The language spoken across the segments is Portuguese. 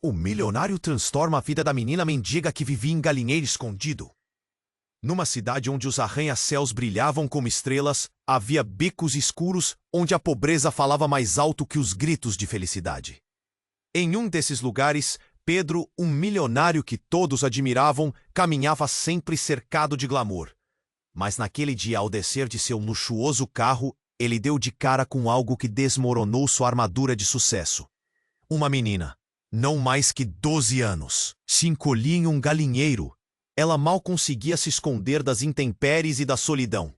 O milionário transforma a vida da menina mendiga que vivia em galinheiro escondido. Numa cidade onde os arranha-céus brilhavam como estrelas, havia becos escuros onde a pobreza falava mais alto que os gritos de felicidade. Em um desses lugares, Pedro, um milionário que todos admiravam, caminhava sempre cercado de glamour. Mas naquele dia, ao descer de seu luxuoso carro, ele deu de cara com algo que desmoronou sua armadura de sucesso. Uma menina, não mais que 12 anos, se encolhia em um galinheiro. Ela mal conseguia se esconder das intempéries e da solidão.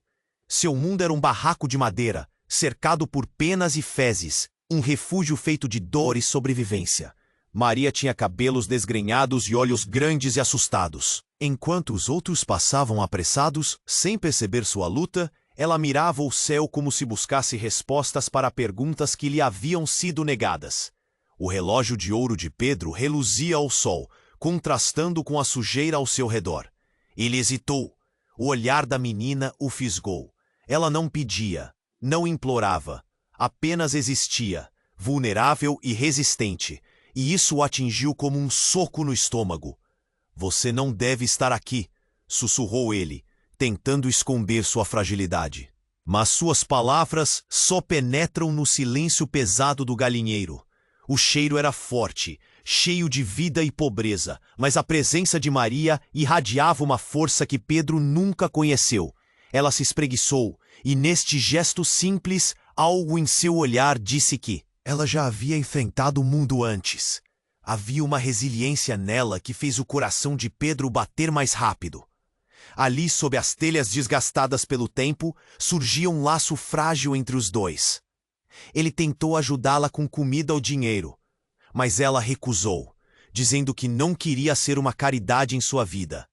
Seu mundo era um barraco de madeira, cercado por penas e fezes, um refúgio feito de dor e sobrevivência. Maria tinha cabelos desgrenhados e olhos grandes e assustados. Enquanto os outros passavam apressados, sem perceber sua luta, ela mirava o céu como se buscasse respostas para perguntas que lhe haviam sido negadas. O relógio de ouro de Pedro reluzia ao sol, contrastando com a sujeira ao seu redor. Ele hesitou. O olhar da menina o fisgou. Ela não pedia, não implorava, apenas existia, vulnerável e resistente, e isso o atingiu como um soco no estômago. "Você não deve estar aqui", sussurrou ele, tentando esconder sua fragilidade. Mas suas palavras só penetram no silêncio pesado do galinheiro. O cheiro era forte, cheio de vida e pobreza, mas a presença de Maria irradiava uma força que Pedro nunca conheceu. Ela se espreguiçou, e neste gesto simples, algo em seu olhar disse que ela já havia enfrentado o mundo antes. Havia uma resiliência nela que fez o coração de Pedro bater mais rápido. Ali, sob as telhas desgastadas pelo tempo, surgia um laço frágil entre os dois. Ele tentou ajudá-la com comida ou dinheiro, mas ela recusou, dizendo que não queria ser uma caridade em sua vida.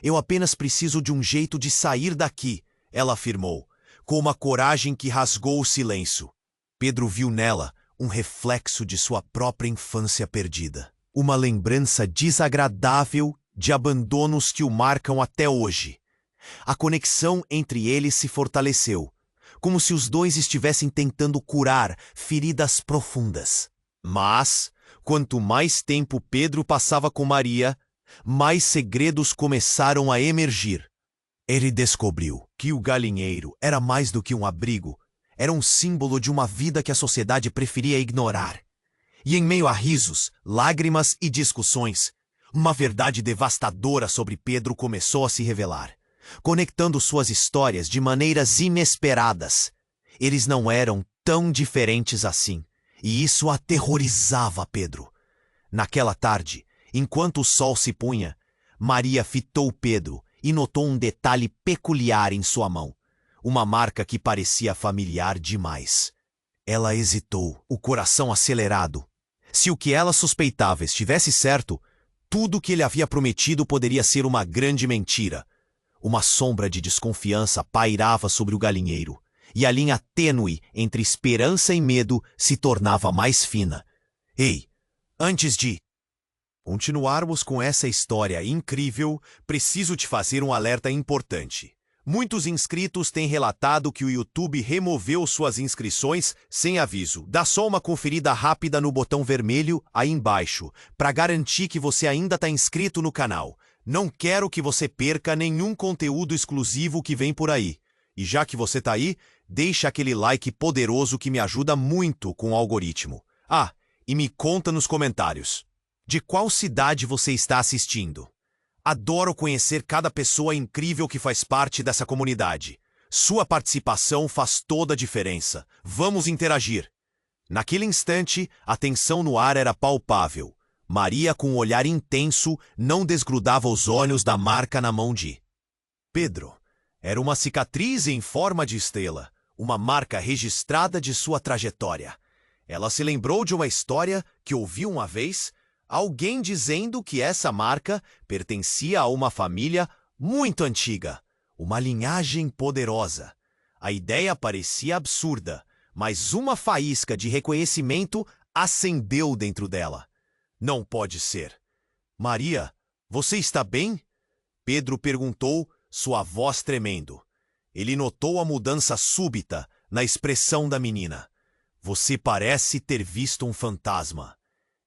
"Eu apenas preciso de um jeito de sair daqui", ela afirmou, com uma coragem que rasgou o silêncio. Pedro viu nela um reflexo de sua própria infância perdida. Uma lembrança desagradável de abandonos que o marcam até hoje. A conexão entre eles se fortaleceu, como se os dois estivessem tentando curar feridas profundas. Mas, quanto mais tempo Pedro passava com Maria, mais segredos começaram a emergir. Ele descobriu que o galinheiro era mais do que um abrigo, era um símbolo de uma vida que a sociedade preferia ignorar. E em meio a risos, lágrimas e discussões, uma verdade devastadora sobre Pedro começou a se revelar, conectando suas histórias de maneiras inesperadas. Eles não eram tão diferentes assim, e isso aterrorizava Pedro. Naquela tarde, enquanto o sol se punha, Maria fitou Pedro e notou um detalhe peculiar em sua mão, uma marca que parecia familiar demais. Ela hesitou, o coração acelerado. Se o que ela suspeitava estivesse certo, tudo o que ele havia prometido poderia ser uma grande mentira. Uma sombra de desconfiança pairava sobre o galinheiro, e a linha tênue entre esperança e medo se tornava mais fina. "Ei, antes de continuarmos com essa história incrível, preciso te fazer um alerta importante. Muitos inscritos têm relatado que o YouTube removeu suas inscrições sem aviso. Dá só uma conferida rápida no botão vermelho aí embaixo, para garantir que você ainda está inscrito no canal. Não quero que você perca nenhum conteúdo exclusivo que vem por aí. E já que você está aí, deixa aquele like poderoso que me ajuda muito com o algoritmo. Ah, e me conta nos comentários. De qual cidade você está assistindo? Adoro conhecer cada pessoa incrível que faz parte dessa comunidade. Sua participação faz toda a diferença. Vamos interagir. Naquele instante, a tensão no ar era palpável. Maria, com um olhar intenso, não desgrudava os olhos da marca na mão de Pedro. Era uma cicatriz em forma de estrela, uma marca registrada de sua trajetória. Ela se lembrou de uma história que ouviu uma vez, alguém dizendo que essa marca pertencia a uma família muito antiga, uma linhagem poderosa. A ideia parecia absurda, mas uma faísca de reconhecimento acendeu dentro dela. "Não pode ser. Maria, você está bem?" Pedro perguntou, sua voz tremendo. Ele notou a mudança súbita na expressão da menina. "Você parece ter visto um fantasma."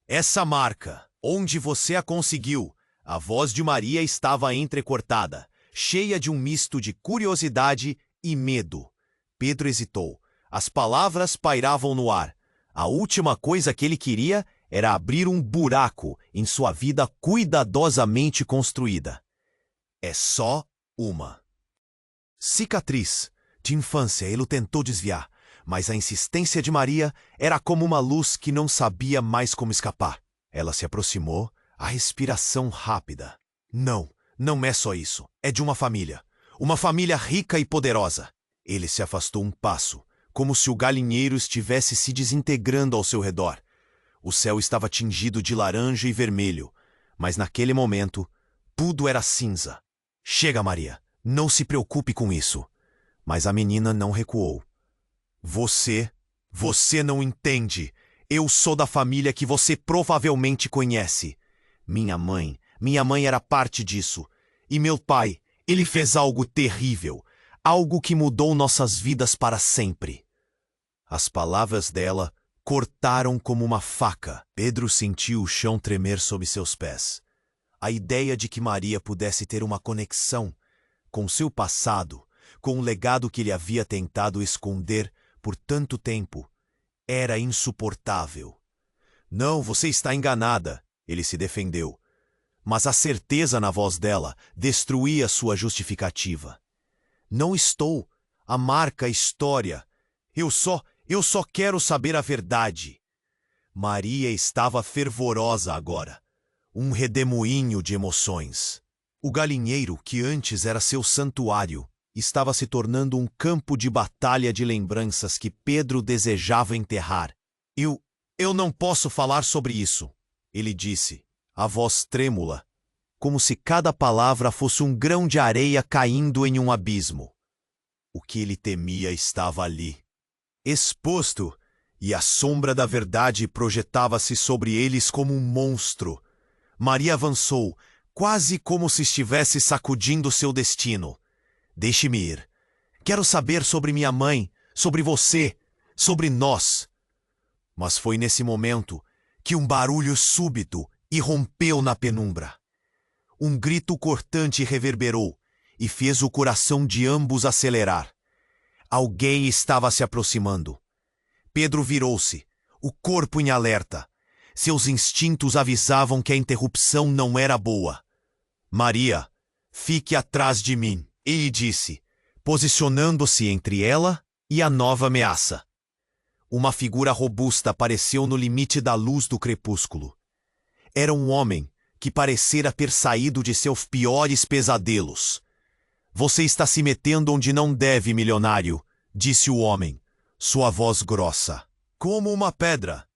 "Essa marca", Onde você a conseguiu? A voz de Maria estava entrecortada, cheia de um misto de curiosidade e medo. Pedro hesitou. As palavras pairavam no ar. A última coisa que ele queria era abrir um buraco em sua vida cuidadosamente construída. É só uma cicatriz de infância. Ele tentou desviar, mas a insistência de Maria era como uma luz que não sabia mais como escapar. Ela se aproximou, a respiração rápida. Não, não é só isso. É de uma família rica e poderosa. Ele se afastou um passo, como se o galinheiro estivesse se desintegrando ao seu redor. O céu estava tingido de laranja e vermelho, mas naquele momento, tudo era cinza. Chega, Maria, não se preocupe com isso. Mas a menina não recuou. Você não entende. Eu sou da família que você provavelmente conhece. Minha mãe era parte disso. E meu pai, ele fez algo terrível. Algo que mudou nossas vidas para sempre. As palavras dela cortaram como uma faca. Pedro sentiu o chão tremer sob seus pés. A ideia de que Maria pudesse ter uma conexão com seu passado, com o legado que ele havia tentado esconder por tanto tempo, era insuportável. Não, você está enganada, ele se defendeu. Mas a certeza na voz dela destruía sua justificativa. Não estou. A marca a história. Eu só quero saber a verdade. Maria estava fervorosa agora. Um redemoinho de emoções. O galinheiro, que antes era seu santuário, estava se tornando um campo de batalha de lembranças que Pedro desejava enterrar. Eu não posso falar sobre isso, ele disse, a voz trêmula, como se cada palavra fosse um grão de areia caindo em um abismo. O que ele temia estava ali, exposto, e a sombra da verdade projetava-se sobre eles como um monstro. Maria avançou, quase como se estivesse sacudindo seu destino. Deixe-me ir. Quero saber sobre minha mãe, sobre você, sobre nós. Mas foi nesse momento que um barulho súbito irrompeu na penumbra. Um grito cortante reverberou e fez o coração de ambos acelerar. Alguém estava se aproximando. Pedro virou-se, o corpo em alerta. Seus instintos avisavam que a interrupção não era boa. Maria, fique atrás de mim, ele disse, posicionando-se entre ela e a nova ameaça. Uma figura robusta apareceu no limite da luz do crepúsculo. Era um homem que parecera ter saído de seus piores pesadelos. Você está se metendo onde não deve, milionário, disse o homem, sua voz grossa, como uma pedra.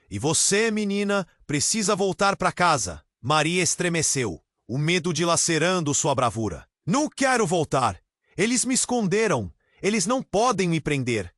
E você, menina, precisa voltar para casa. Maria estremeceu, o medo dilacerando sua bravura. Não quero voltar. Eles me esconderam. Eles não podem me prender.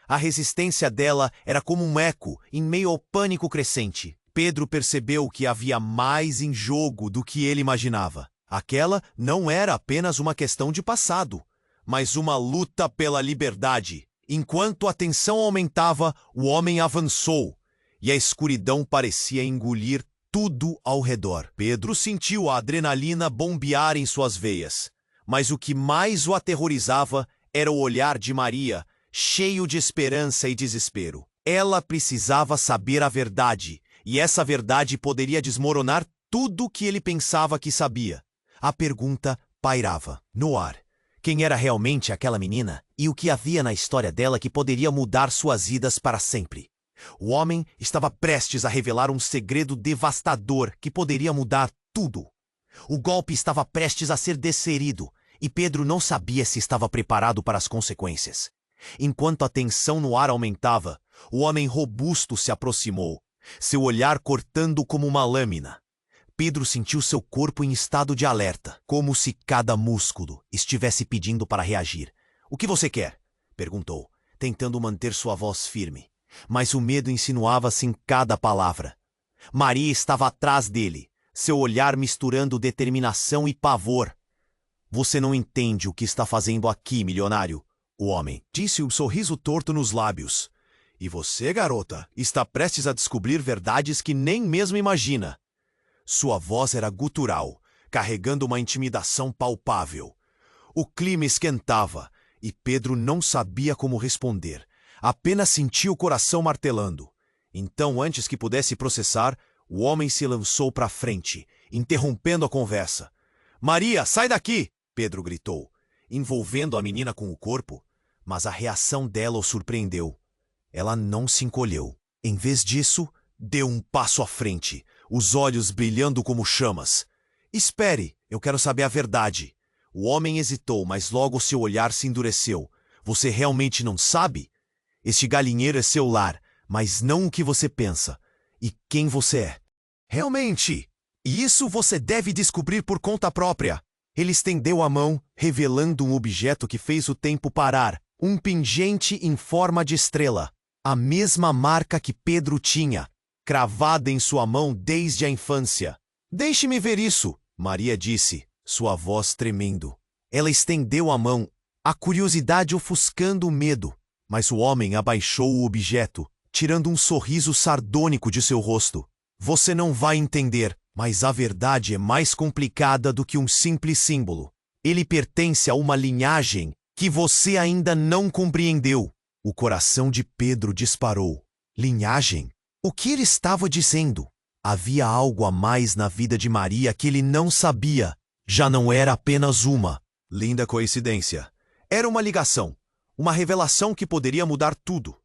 A resistência dela era como um eco em meio ao pânico crescente. Pedro percebeu que havia mais em jogo do que ele imaginava. Aquela não era apenas uma questão de passado, mas uma luta pela liberdade. Enquanto a tensão aumentava, o homem avançou, e a escuridão parecia engolir tudo ao redor. Pedro sentiu a adrenalina bombear em suas veias, mas o que mais o aterrorizava era o olhar de Maria, cheio de esperança e desespero. Ela precisava saber a verdade, e essa verdade poderia desmoronar tudo o que ele pensava que sabia. A pergunta pairava no ar. Quem era realmente aquela menina e o que havia na história dela que poderia mudar suas vidas para sempre? O homem estava prestes a revelar um segredo devastador que poderia mudar tudo. O golpe estava prestes a ser desferido e Pedro não sabia se estava preparado para as consequências. Enquanto a tensão no ar aumentava, o homem robusto se aproximou, seu olhar cortando como uma lâmina. Pedro sentiu seu corpo em estado de alerta, como se cada músculo estivesse pedindo para reagir. "O que você quer?" perguntou, tentando manter sua voz firme. Mas o medo insinuava-se em cada palavra. Maria estava atrás dele, seu olhar misturando determinação e pavor. "Você não entende o que está fazendo aqui, milionário," o homem disse, um sorriso torto nos lábios. "E você, garota, está prestes a descobrir verdades que nem mesmo imagina." Sua voz era gutural, carregando uma intimidação palpável. O clima esquentava e Pedro não sabia como responder. Apenas sentia o coração martelando. Então, antes que pudesse processar, o homem se lançou para frente, interrompendo a conversa. "Maria, sai daqui!" Pedro gritou, envolvendo a menina com o corpo, mas a reação dela o surpreendeu. Ela não se encolheu. Em vez disso, deu um passo à frente, os olhos brilhando como chamas. "Espere, eu quero saber a verdade." O homem hesitou, mas logo seu olhar se endureceu. "Você realmente não sabe? Este galinheiro é seu lar, mas não o que você pensa. E quem você é." "Realmente! E isso você deve descobrir por conta própria." Ele estendeu a mão, revelando um objeto que fez o tempo parar. Um pingente em forma de estrela. A mesma marca que Pedro tinha, cravada em sua mão desde a infância. "Deixe-me ver isso," Maria disse, sua voz tremendo. Ela estendeu a mão, a curiosidade ofuscando o medo, mas o homem abaixou o objeto, tirando um sorriso sardônico de seu rosto. "Você não vai entender, mas a verdade é mais complicada do que um simples símbolo. Ele pertence a uma linhagem que você ainda não compreendeu." O coração de Pedro disparou. Linhagem? O que ele estava dizendo? Havia algo a mais na vida de Maria que ele não sabia. Já não era apenas uma linda coincidência. Era uma ligação, uma revelação que poderia mudar tudo.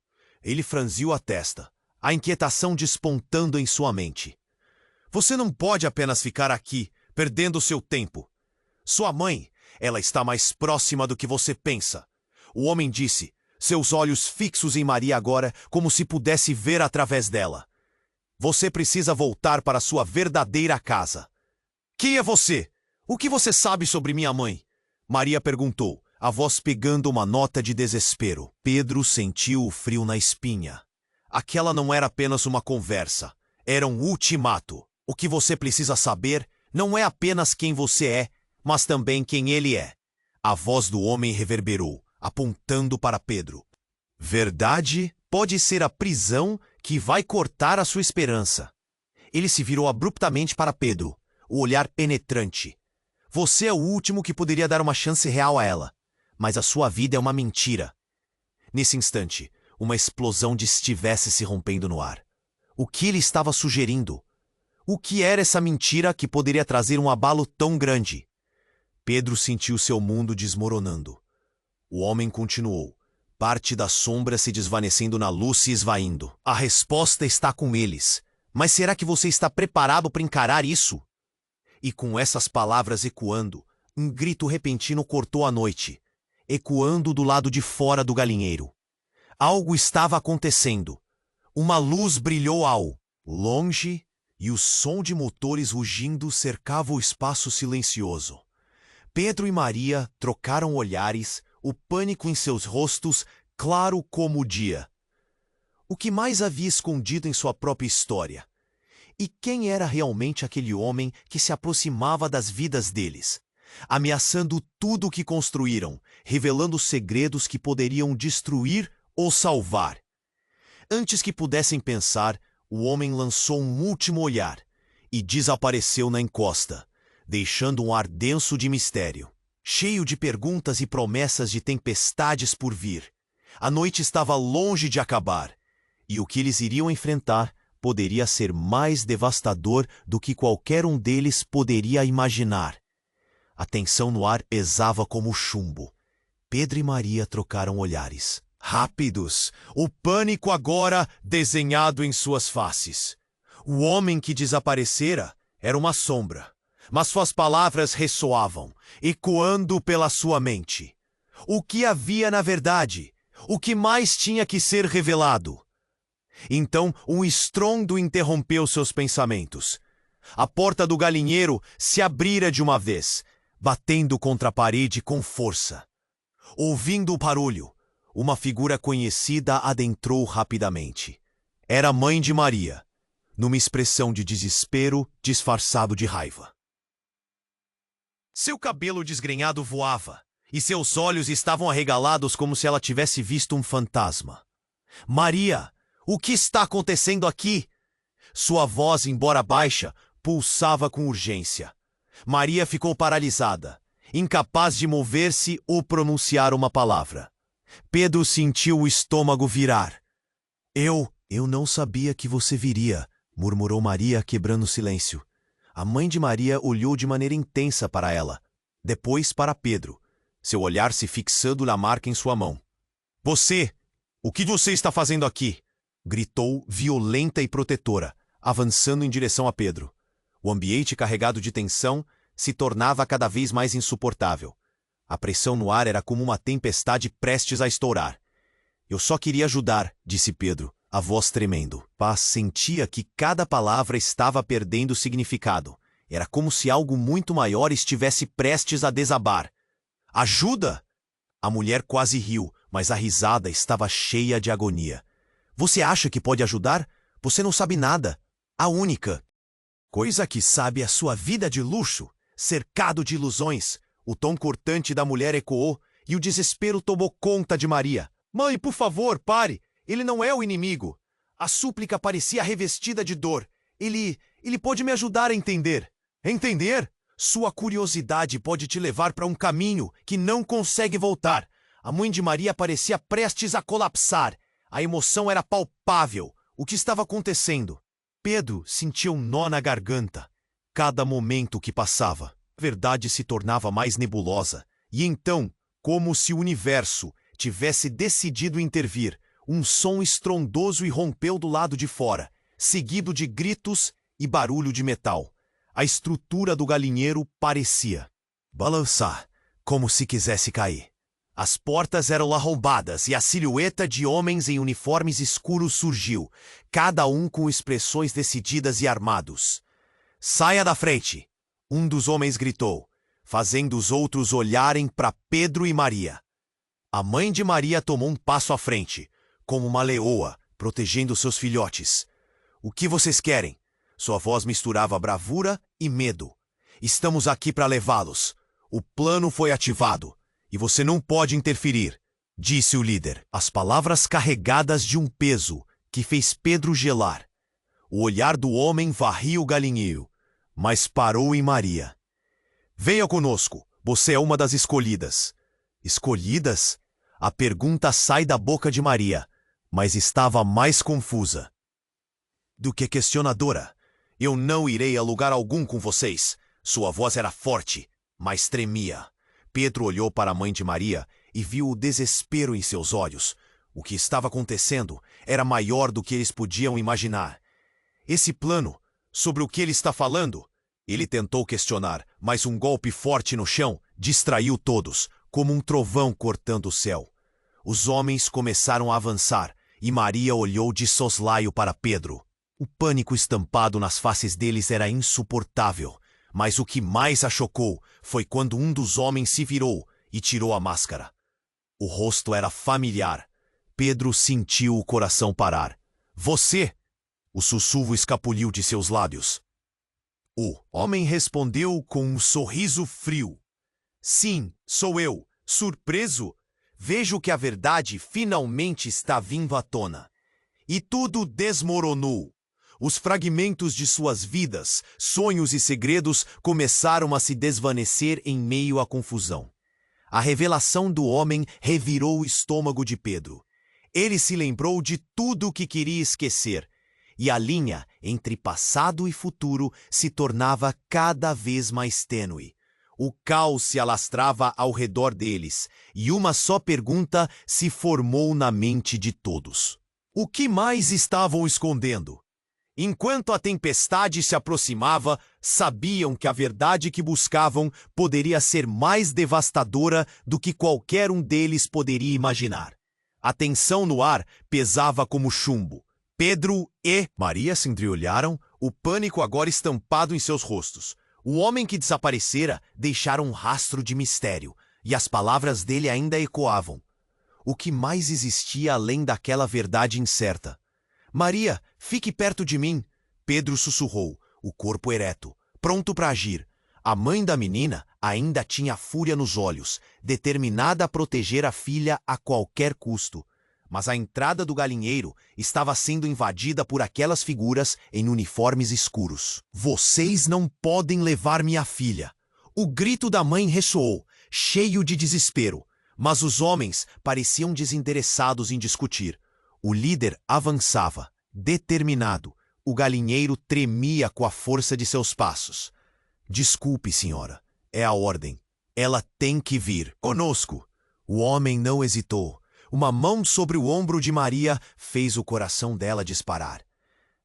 Ele franziu a testa, a inquietação despontando em sua mente. "Você não pode apenas ficar aqui, perdendo seu tempo. Sua mãe, ela está mais próxima do que você pensa." O homem disse, seus olhos fixos em Maria agora, como se pudesse ver através dela. "Você precisa voltar para sua verdadeira casa." "Quem é você? O que você sabe sobre minha mãe?" Maria perguntou, a voz pegando uma nota de desespero. Pedro sentiu o frio na espinha. Aquela não era apenas uma conversa, era um ultimato. O que você precisa saber não é apenas quem você é, mas também quem ele é. A voz do homem reverberou, apontando para Pedro. "Verdade pode ser a prisão que vai cortar a sua esperança." Ele se virou abruptamente para Pedro, o olhar penetrante. "Você é o último que poderia dar uma chance real a ela, mas a sua vida é uma mentira." Nesse instante, uma explosão de estivesse se rompendo no ar. O que ele estava sugerindo? O que era essa mentira que poderia trazer um abalo tão grande? Pedro sentiu seu mundo desmoronando. O homem continuou, parte da sombra se desvanecendo na luz se esvaindo. "A resposta está com eles. Mas será que você está preparado para encarar isso?" E com essas palavras ecoando, um grito repentino cortou a noite, ecoando do lado de fora do galinheiro. Algo estava acontecendo. Uma luz brilhou ao longe e o som de motores rugindo cercava o espaço silencioso. Pedro e Maria trocaram olhares, o pânico em seus rostos claro como o dia. O que mais havia escondido em sua própria história? E quem era realmente aquele homem que se aproximava das vidas deles, ameaçando tudo o que construíram, revelando segredos que poderiam destruir ou salvar? Antes que pudessem pensar, o homem lançou um último olhar e desapareceu na encosta, deixando um ar denso de mistério, cheio de perguntas e promessas de tempestades por vir. A noite estava longe de acabar, e o que eles iriam enfrentar poderia ser mais devastador do que qualquer um deles poderia imaginar. A tensão no ar pesava como chumbo. Pedro e Maria trocaram olhares. Rápidos, o pânico agora desenhado em suas faces. O homem que desaparecera era uma sombra, mas suas palavras ressoavam, ecoando pela sua mente. O que havia na verdade? O que mais tinha que ser revelado? Então um estrondo interrompeu seus pensamentos. A porta do galinheiro se abrira de uma vez, batendo contra a parede com força. Ouvindo o barulho, uma figura conhecida adentrou rapidamente. Era a mãe de Maria, numa expressão de desespero disfarçado de raiva. Seu cabelo desgrenhado voava, e seus olhos estavam arregalados como se ela tivesse visto um fantasma. "Maria, o que está acontecendo aqui?" Sua voz, embora baixa, pulsava com urgência. Maria ficou paralisada, incapaz de mover-se ou pronunciar uma palavra. Pedro sentiu o estômago virar. Eu não sabia que você viria, murmurou Maria, quebrando o silêncio. A mãe de Maria olhou de maneira intensa para ela, depois para Pedro, seu olhar se fixando na marca em sua mão. Você! O que você está fazendo aqui? Gritou, violenta e protetora, avançando em direção a Pedro. O ambiente carregado de tensão se tornava cada vez mais insuportável. A pressão no ar era como uma tempestade prestes a estourar. Eu só queria ajudar, disse Pedro, a voz tremendo. Paz sentia que cada palavra estava perdendo significado. Era como se algo muito maior estivesse prestes a desabar. Ajuda! A mulher quase riu, mas a risada estava cheia de agonia. Você acha que pode ajudar? Você não sabe nada. A única coisa que sabe é sua vida de luxo, cercado de ilusões. O tom cortante da mulher ecoou e o desespero tomou conta de Maria. Mãe, por favor, pare! Ele não é o inimigo. A súplica parecia revestida de dor. Ele pode me ajudar a entender. Entender? Sua curiosidade pode te levar para um caminho que não consegue voltar. A mãe de Maria parecia prestes a colapsar. A emoção era palpável. O que estava acontecendo? Pedro sentia um nó na garganta. Cada momento que passava, a verdade se tornava mais nebulosa. E então, como se o universo tivesse decidido intervir, um som estrondoso irrompeu do lado de fora, seguido de gritos e barulho de metal. A estrutura do galinheiro parecia balançar, como se quisesse cair. As portas eram arrombadas e a silhueta de homens em uniformes escuros surgiu, cada um com expressões decididas e armados. Saia da frente! Um dos homens gritou, fazendo os outros olharem para Pedro e Maria. A mãe de Maria tomou um passo à frente, como uma leoa, protegendo seus filhotes. O que vocês querem? Sua voz misturava bravura e medo. Estamos aqui para levá-los. O plano foi ativado. E você não pode interferir, disse o líder. As palavras carregadas de um peso que fez Pedro gelar. O olhar do homem varria o galinheiro, mas parou em Maria. Venha conosco, você é uma das escolhidas. Escolhidas? A pergunta sai da boca de Maria, mas estava mais confusa do que questionadora. Eu não irei a lugar algum com vocês. Sua voz era forte, mas tremia. Pedro olhou para a mãe de Maria e viu o desespero em seus olhos. O que estava acontecendo era maior do que eles podiam imaginar. Esse plano, sobre o que ele está falando? Ele tentou questionar, mas um golpe forte no chão distraiu todos, como um trovão cortando o céu. Os homens começaram a avançar e Maria olhou de soslaio para Pedro. O pânico estampado nas faces deles era insuportável. Mas o que mais a chocou foi quando um dos homens se virou e tirou a máscara. O rosto era familiar. Pedro sentiu o coração parar. Você! O sussurro escapuliu de seus lábios. O homem respondeu com um sorriso frio. Sim, sou eu. Surpreso? Vejo que a verdade finalmente está vindo à tona. E tudo desmoronou. Os fragmentos de suas vidas, sonhos e segredos começaram a se desvanecer em meio à confusão. A revelação do homem revirou o estômago de Pedro. Ele se lembrou de tudo o que queria esquecer, e a linha entre passado e futuro se tornava cada vez mais tênue. O caos se alastrava ao redor deles, e uma só pergunta se formou na mente de todos. O que mais estavam escondendo? Enquanto a tempestade se aproximava, sabiam que a verdade que buscavam poderia ser mais devastadora do que qualquer um deles poderia imaginar. A tensão no ar pesava como chumbo. Pedro e Maria se entreolharam, o pânico agora estampado em seus rostos. O homem que desaparecera deixara um rastro de mistério, e as palavras dele ainda ecoavam. O que mais existia além daquela verdade incerta? Maria, fique perto de mim, Pedro sussurrou, o corpo ereto, pronto para agir. A mãe da menina ainda tinha fúria nos olhos, determinada a proteger a filha a qualquer custo. mas a entrada do galinheiro estava sendo invadida por aquelas figuras em uniformes escuros. Vocês não podem levar minha filha. O grito da mãe ressoou, cheio de desespero, mas os homens pareciam desinteressados em discutir. O líder avançava, determinado. O galinheiro tremia com a força de seus passos. Desculpe, senhora. É a ordem. Ela tem que vir conosco. O homem não hesitou. Uma mão sobre o ombro de Maria fez o coração dela disparar.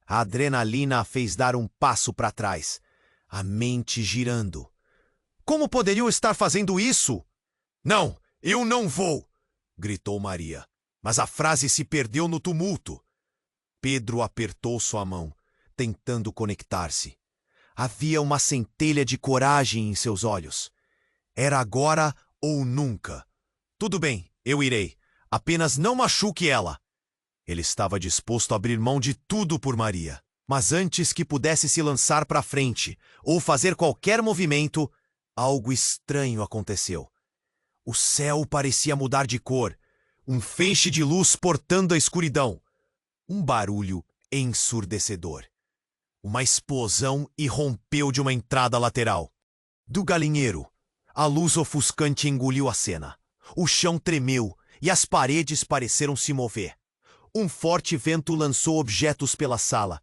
A adrenalina a fez dar um passo para trás, a mente girando. Como poderiam estar fazendo isso? Não, eu não vou! Gritou Maria, mas a frase se perdeu no tumulto. Pedro apertou sua mão, tentando conectar-se. Havia uma centelha de coragem em seus olhos. Era agora ou nunca. Tudo bem, eu irei. Apenas não machuque ela. Ele estava disposto a abrir mão de tudo por Maria. Mas antes que pudesse se lançar para frente ou fazer qualquer movimento, algo estranho aconteceu. O céu parecia mudar de cor. Um feixe de luz portando a escuridão. Um barulho ensurdecedor. Uma explosão irrompeu de uma entrada lateral. Do galinheiro, a luz ofuscante engoliu a cena. O chão tremeu e as paredes pareceram se mover. Um forte vento lançou objetos pela sala.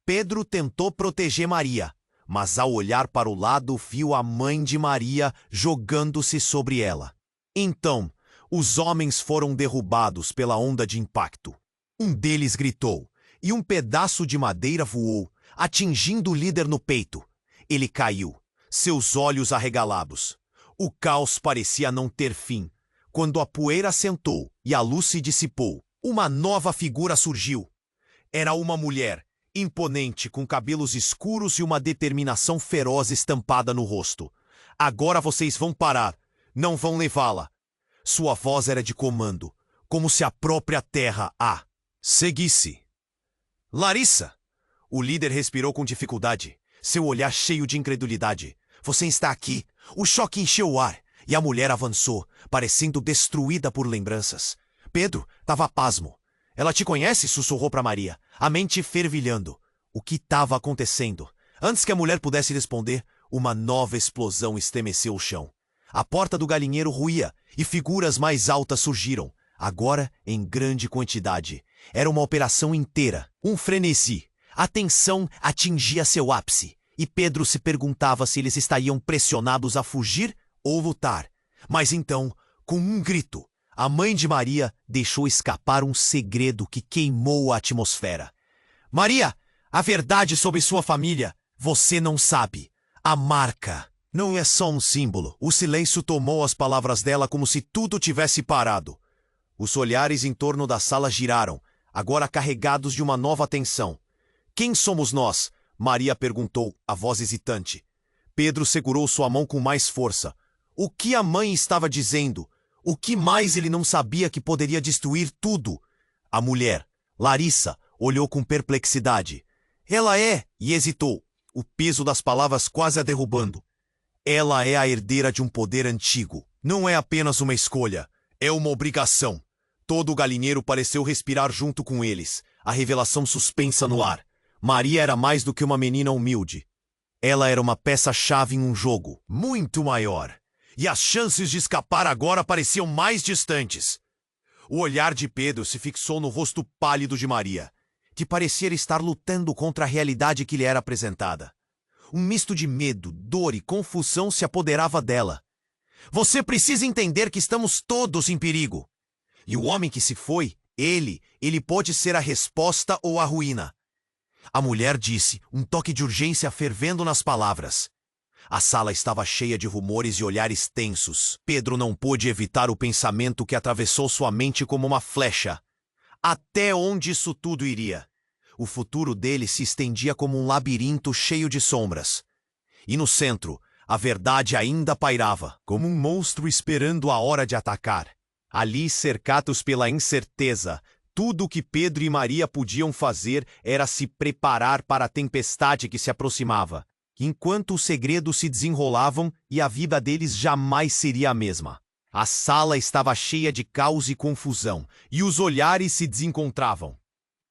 Pedro tentou proteger Maria, mas ao olhar para o lado viu a mãe de Maria jogando-se sobre ela. Então, os homens foram derrubados pela onda de impacto. Um deles gritou, e um pedaço de madeira voou, atingindo o líder no peito. Ele caiu, seus olhos arregalados. O caos parecia não ter fim. Quando a poeira assentou e a luz se dissipou, uma nova figura surgiu. Era uma mulher, imponente, com cabelos escuros e uma determinação feroz estampada no rosto. Agora vocês vão parar, não vão levá-la. Sua voz era de comando, como se a própria terra a seguisse. Larissa! O líder respirou com dificuldade, seu olhar cheio de incredulidade. Você está aqui. O choque encheu o ar. E a mulher avançou, parecendo destruída por lembranças. Pedro estava pasmo. Ela te conhece? Sussurrou para Maria, a mente fervilhando. O que estava acontecendo? Antes que a mulher pudesse responder, uma nova explosão estremeceu o chão. A porta do galinheiro ruía e figuras mais altas surgiram, agora em grande quantidade. Era uma operação inteira, um frenesi. A tensão atingia seu ápice e Pedro se perguntava se eles estariam pressionados a fugir ou lutar. Mas então, com um grito, a mãe de Maria deixou escapar um segredo que queimou a atmosfera. Maria, a verdade sobre sua família, você não sabe. A marca não é só um símbolo. O silêncio tomou as palavras dela como se tudo tivesse parado. Os olhares em torno da sala giraram, agora carregados de uma nova tensão. Quem somos nós? Maria perguntou, a voz hesitante. Pedro segurou sua mão com mais força. O que a mãe estava dizendo? O que mais ele não sabia que poderia destruir tudo? A mulher, Larissa, olhou com perplexidade. Ela é, e hesitou, o peso das palavras quase a derrubando. Ela é a herdeira de um poder antigo. Não é apenas uma escolha, é uma obrigação. Todo o galinheiro pareceu respirar junto com eles, a revelação suspensa no ar. Maria era mais do que uma menina humilde. Ela era uma peça-chave em um jogo muito maior. E as chances de escapar agora pareciam mais distantes. O olhar de Pedro se fixou no rosto pálido de Maria, que parecia estar lutando contra a realidade que lhe era apresentada. Um misto de medo, dor e confusão se apoderava dela. Você precisa entender que estamos todos em perigo. E o homem que se foi, ele pode ser a resposta ou a ruína. A mulher disse, um toque de urgência fervendo nas palavras. A sala estava cheia de rumores e olhares tensos. Pedro não pôde evitar o pensamento que atravessou sua mente como uma flecha. Até onde isso tudo iria? O futuro dele se estendia como um labirinto cheio de sombras. E no centro, a verdade ainda pairava, como um monstro esperando a hora de atacar. Ali, cercados pela incerteza, tudo o que Pedro e Maria podiam fazer era se preparar para a tempestade que se aproximava, enquanto os segredos se desenrolavam e a vida deles jamais seria a mesma. A sala estava cheia de caos e confusão, e os olhares se desencontravam.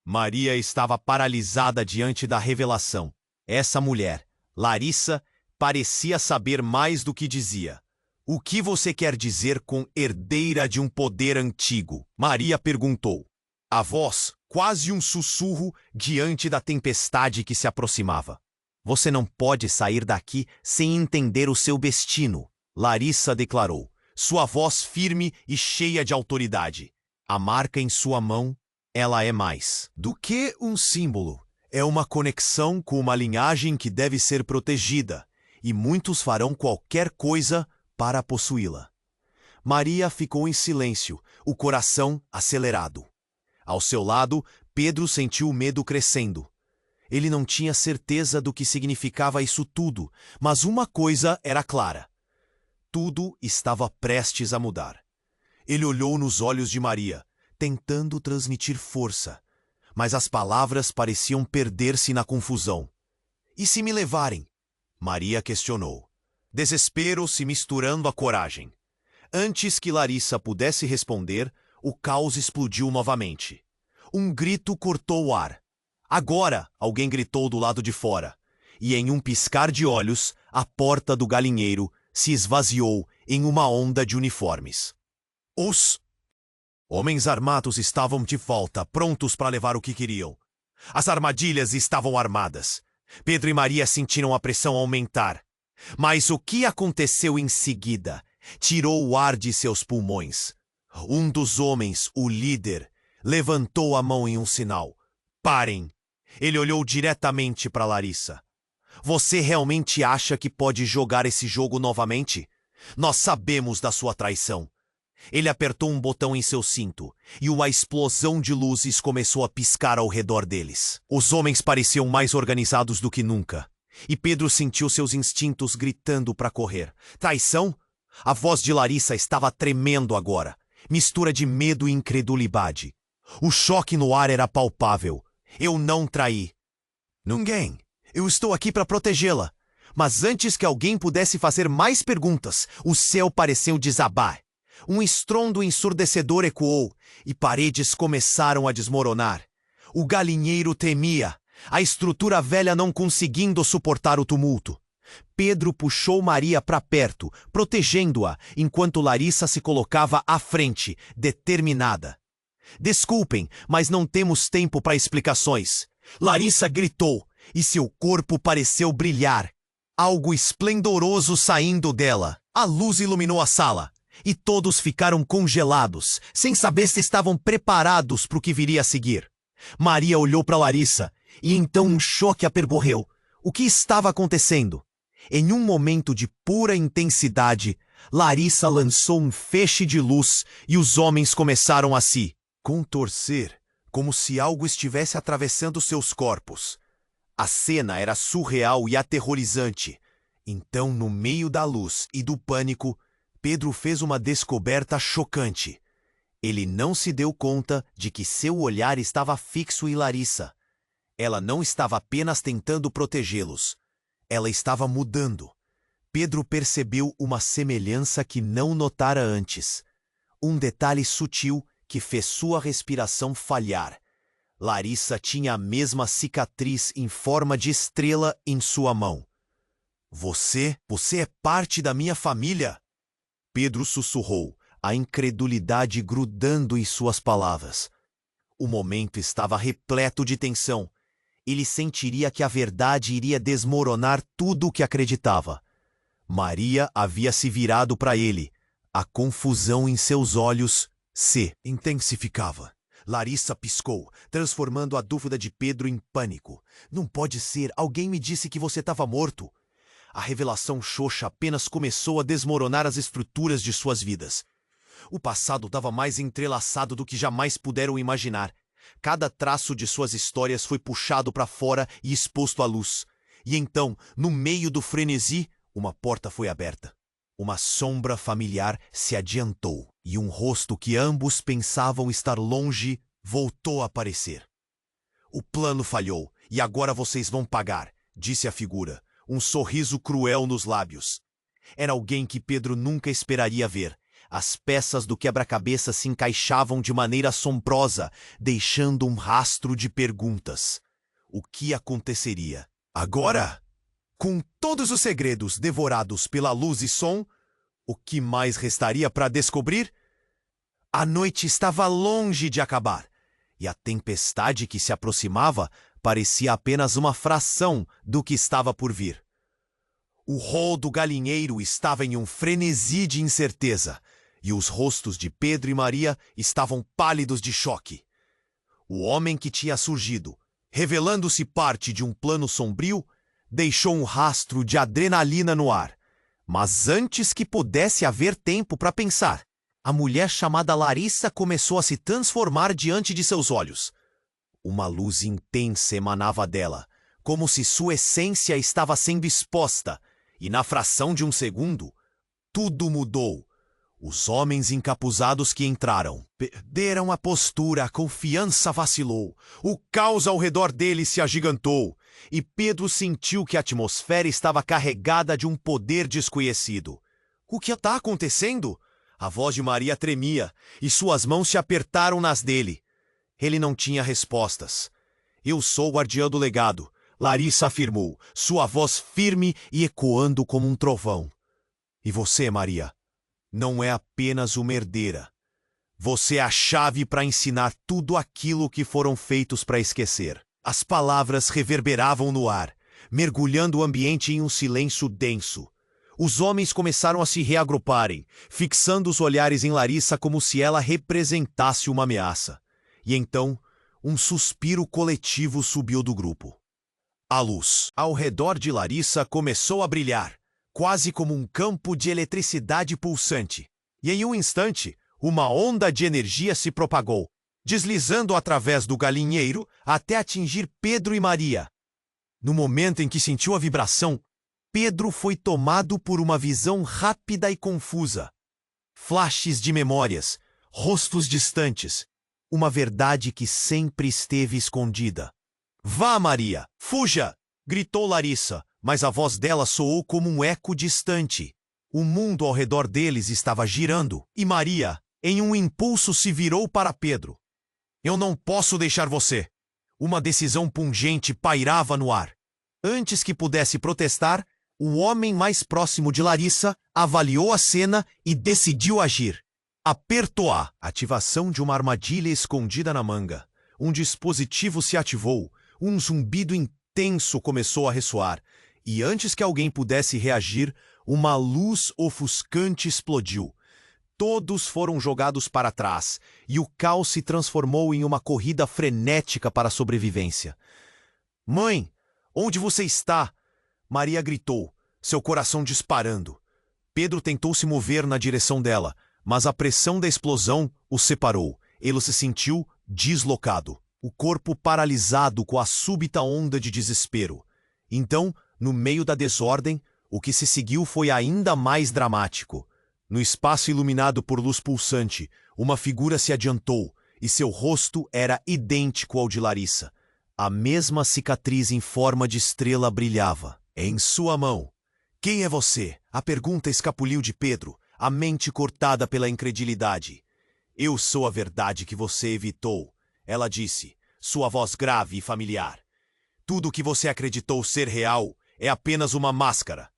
Maria estava paralisada diante da revelação. Essa mulher, Larissa, parecia saber mais do que dizia. O que você quer dizer com herdeira de um poder antigo? Maria perguntou. A voz, quase um sussurro, diante da tempestade que se aproximava. Você não pode sair daqui sem entender o seu destino, Larissa declarou, sua voz firme e cheia de autoridade. A marca em sua mão, ela é mais do que um símbolo. É uma conexão com uma linhagem que deve ser protegida, e muitos farão qualquer coisa para possuí-la. Maria ficou em silêncio, o coração acelerado. Ao seu lado, Pedro sentiu o medo crescendo. Ele não tinha certeza do que significava isso tudo, mas uma coisa era clara. Tudo estava prestes a mudar. Ele olhou nos olhos de Maria, tentando transmitir força, mas as palavras pareciam perder-se na confusão. E se me levarem? Maria questionou. Desespero se misturando à coragem. Antes que Larissa pudesse responder, o caos explodiu novamente. Um grito cortou o ar. Agora, alguém gritou do lado de fora, e em um piscar de olhos, a porta do galinheiro se esvaziou em uma onda de uniformes. Os homens armados estavam de volta, prontos para levar o que queriam. As armadilhas estavam armadas. Pedro e Maria sentiram a pressão aumentar. Mas o que aconteceu em seguida tirou o ar de seus pulmões. Um dos homens, o líder, levantou a mão em um sinal. Parem! Ele olhou diretamente para Larissa. Você realmente acha que pode jogar esse jogo novamente? Nós sabemos da sua traição. Ele apertou um botão em seu cinto, e uma explosão de luzes começou a piscar ao redor deles. Os homens pareciam mais organizados do que nunca. E Pedro sentiu seus instintos gritando para correr. Traição? A voz de Larissa estava tremendo agora. Mistura de medo e incredulidade. O choque no ar era palpável. Eu não traí. Ninguém. Eu estou aqui para protegê-la. Mas antes que alguém pudesse fazer mais perguntas, o céu pareceu desabar. Um estrondo ensurdecedor ecoou, e paredes começaram a desmoronar. O galinheiro tremia. A estrutura velha não conseguindo suportar o tumulto. Pedro puxou Maria para perto, protegendo-a, enquanto Larissa se colocava à frente, determinada. Desculpem, mas não temos tempo para explicações. Larissa gritou, e seu corpo pareceu brilhar. Algo esplendoroso saindo dela. A luz iluminou a sala, e todos ficaram congelados, sem saber se estavam preparados para o que viria a seguir. Maria olhou para Larissa, e então um choque a percorreu. O que estava acontecendo? Em um momento de pura intensidade, Larissa lançou um feixe de luz e os homens começaram a se contorcer, como se algo estivesse atravessando seus corpos. A cena era surreal e aterrorizante. Então, no meio da luz e do pânico, Pedro fez uma descoberta chocante. Ele não se deu conta de que seu olhar estava fixo em Larissa. Ela não estava apenas tentando protegê-los. Ela estava mudando. Pedro percebeu uma semelhança que não notara antes. Um detalhe sutil que fez sua respiração falhar. Larissa tinha a mesma cicatriz em forma de estrela em sua mão. Você é parte da minha família? Pedro sussurrou, a incredulidade grudando em suas palavras. O momento estava repleto de tensão. Ele sentiria que a verdade iria desmoronar tudo o que acreditava. Maria havia se virado para ele. A confusão em seus olhos se intensificava. Larissa piscou, transformando a dúvida de Pedro em pânico. Não pode ser, alguém me disse que você estava morto. A revelação xoxa apenas começou a desmoronar as estruturas de suas vidas. O passado estava mais entrelaçado do que jamais puderam imaginar. Cada traço de suas histórias foi puxado para fora e exposto à luz. E então, no meio do frenesi, uma porta foi aberta. Uma sombra familiar se adiantou, e um rosto que ambos pensavam estar longe voltou a aparecer. O plano falhou, e agora vocês vão pagar, disse a figura, um sorriso cruel nos lábios. Era alguém que Pedro nunca esperaria ver. as peças do quebra-cabeça se encaixavam de maneira assombrosa, deixando um rastro de perguntas. O que aconteceria? Agora, com todos os segredos devorados pela luz e som, o que mais restaria para descobrir? A noite estava longe de acabar, e a tempestade que se aproximava parecia apenas uma fração do que estava por vir. O rol do galinheiro estava em um frenesi de incerteza, e os rostos de Pedro e Maria estavam pálidos de choque. O homem que tinha surgido, revelando-se parte de um plano sombrio, deixou um rastro de adrenalina no ar. Mas antes que pudesse haver tempo para pensar, a mulher chamada Larissa começou a se transformar diante de seus olhos. Uma luz intensa emanava dela, como se sua essência estava sendo exposta, e na fração de um segundo, tudo mudou. Os homens encapuzados que entraram perderam a postura, a confiança vacilou, o caos ao redor deles se agigantou, e Pedro sentiu que a atmosfera estava carregada de um poder desconhecido. O que está acontecendo? A voz de Maria tremia, e suas mãos se apertaram nas dele. Ele não tinha respostas. Eu sou o guardião do legado, Larissa afirmou, sua voz firme e ecoando como um trovão. E você, Maria, não é apenas uma herdeira. Você é a chave para ensinar tudo aquilo que foram feitos para esquecer. As palavras reverberavam no ar, mergulhando o ambiente em um silêncio denso. Os homens começaram a se reagruparem, fixando os olhares em Larissa como se ela representasse uma ameaça. E então, um suspiro coletivo subiu do grupo. A luz ao redor de Larissa começou a brilhar, quase como um campo de eletricidade pulsante. E em um instante, uma onda de energia se propagou, deslizando através do galinheiro até atingir Pedro e Maria. No momento em que sentiu a vibração, Pedro foi tomado por uma visão rápida e confusa. Flashes de memórias, rostos distantes, uma verdade que sempre esteve escondida. Vá, Maria! Fuja! Gritou Larissa, mas a voz dela soou como um eco distante. O mundo ao redor deles estava girando, e Maria, em um impulso, se virou para Pedro. Eu não posso deixar você! Uma decisão pungente pairava no ar. Antes que pudesse protestar, o homem mais próximo de Larissa avaliou a cena e decidiu agir. Apertou-a. Ativação de uma armadilha escondida na manga. Um dispositivo se ativou. Um zumbido intenso começou a ressoar. E antes que alguém pudesse reagir, uma luz ofuscante explodiu. Todos foram jogados para trás, e o caos se transformou em uma corrida frenética para a sobrevivência. Mãe, onde você está? Maria gritou, seu coração disparando. Pedro tentou se mover na direção dela, mas a pressão da explosão o separou. Ele se sentiu deslocado, o corpo paralisado com a súbita onda de desespero. Então, no meio da desordem, o que se seguiu foi ainda mais dramático. No espaço iluminado por luz pulsante, uma figura se adiantou, e seu rosto era idêntico ao de Larissa. A mesma cicatriz em forma de estrela brilhava. Em sua mão. Quem é você? A pergunta escapuliu de Pedro, a mente cortada pela incredulidade. Eu sou a verdade que você evitou, ela disse, sua voz grave e familiar. Tudo o que você acreditou ser real é apenas uma máscara.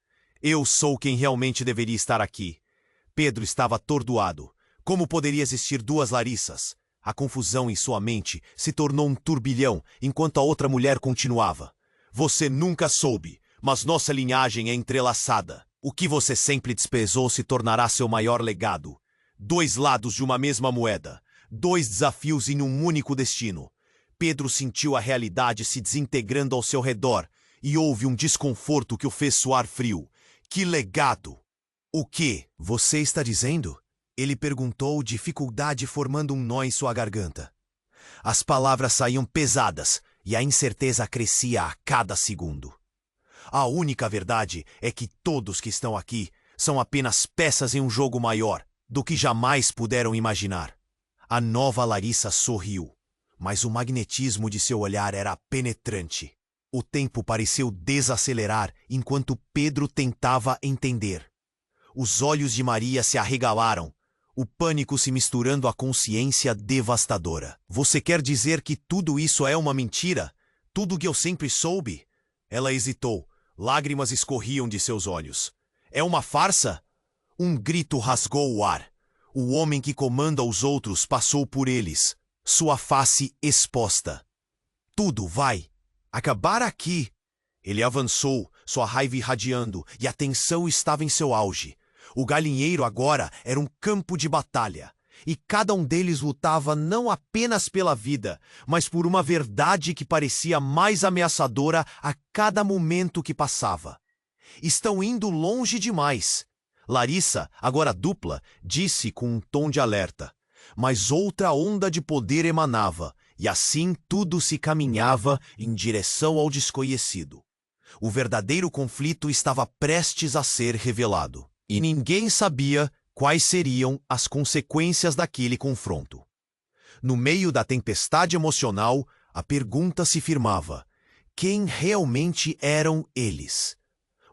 Eu sou quem realmente deveria estar aqui. Pedro estava atordoado. Como poderia existir duas Larissas? A confusão em sua mente se tornou um turbilhão enquanto a outra mulher continuava. Você nunca soube, mas nossa linhagem é entrelaçada. O que você sempre desprezou se tornará seu maior legado. Dois lados de uma mesma moeda. Dois desafios em um único destino. Pedro sentiu a realidade se desintegrando ao seu redor e houve um desconforto que o fez suar frio. Que legado! O que você está dizendo? Ele perguntou, dificuldade formando um nó em sua garganta. As palavras saíam pesadas e a incerteza crescia a cada segundo. A única verdade é que todos que estão aqui são apenas peças em um jogo maior do que jamais puderam imaginar. A nova Larissa sorriu, mas o magnetismo de seu olhar era penetrante. O tempo pareceu desacelerar enquanto Pedro tentava entender. Os olhos de Maria se arregalaram, o pânico se misturando à consciência devastadora. Você quer dizer que tudo isso é uma mentira? Tudo que eu sempre soube? Ela hesitou. Lágrimas escorriam de seus olhos. É uma farsa? Um grito rasgou o ar. O homem que comanda os outros passou por eles, sua face exposta. Tudo vai acabar aqui. Ele avançou, sua raiva irradiando, e a tensão estava em seu auge. O galinheiro agora era um campo de batalha, e cada um deles lutava não apenas pela vida, mas por uma verdade que parecia mais ameaçadora a cada momento que passava. Estão indo longe demais. Larissa, agora dupla, disse com um tom de alerta. Mas outra onda de poder emanava, e assim tudo se caminhava em direção ao desconhecido. O verdadeiro conflito estava prestes a ser revelado. E ninguém sabia quais seriam as consequências daquele confronto. No meio da tempestade emocional, a pergunta se firmava: quem realmente eram eles?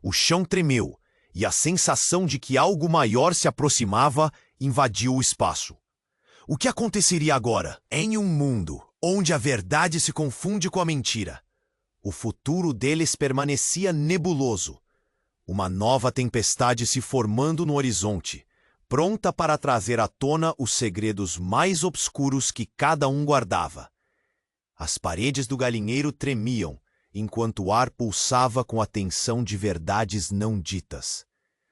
O chão tremeu, e a sensação de que algo maior se aproximava invadiu o espaço. O que aconteceria agora? Em um mundo onde a verdade se confunde com a mentira, o futuro deles permanecia nebuloso. Uma nova tempestade se formando no horizonte, pronta para trazer à tona os segredos mais obscuros que cada um guardava. As paredes do galinheiro tremiam, enquanto o ar pulsava com a tensão de verdades não ditas.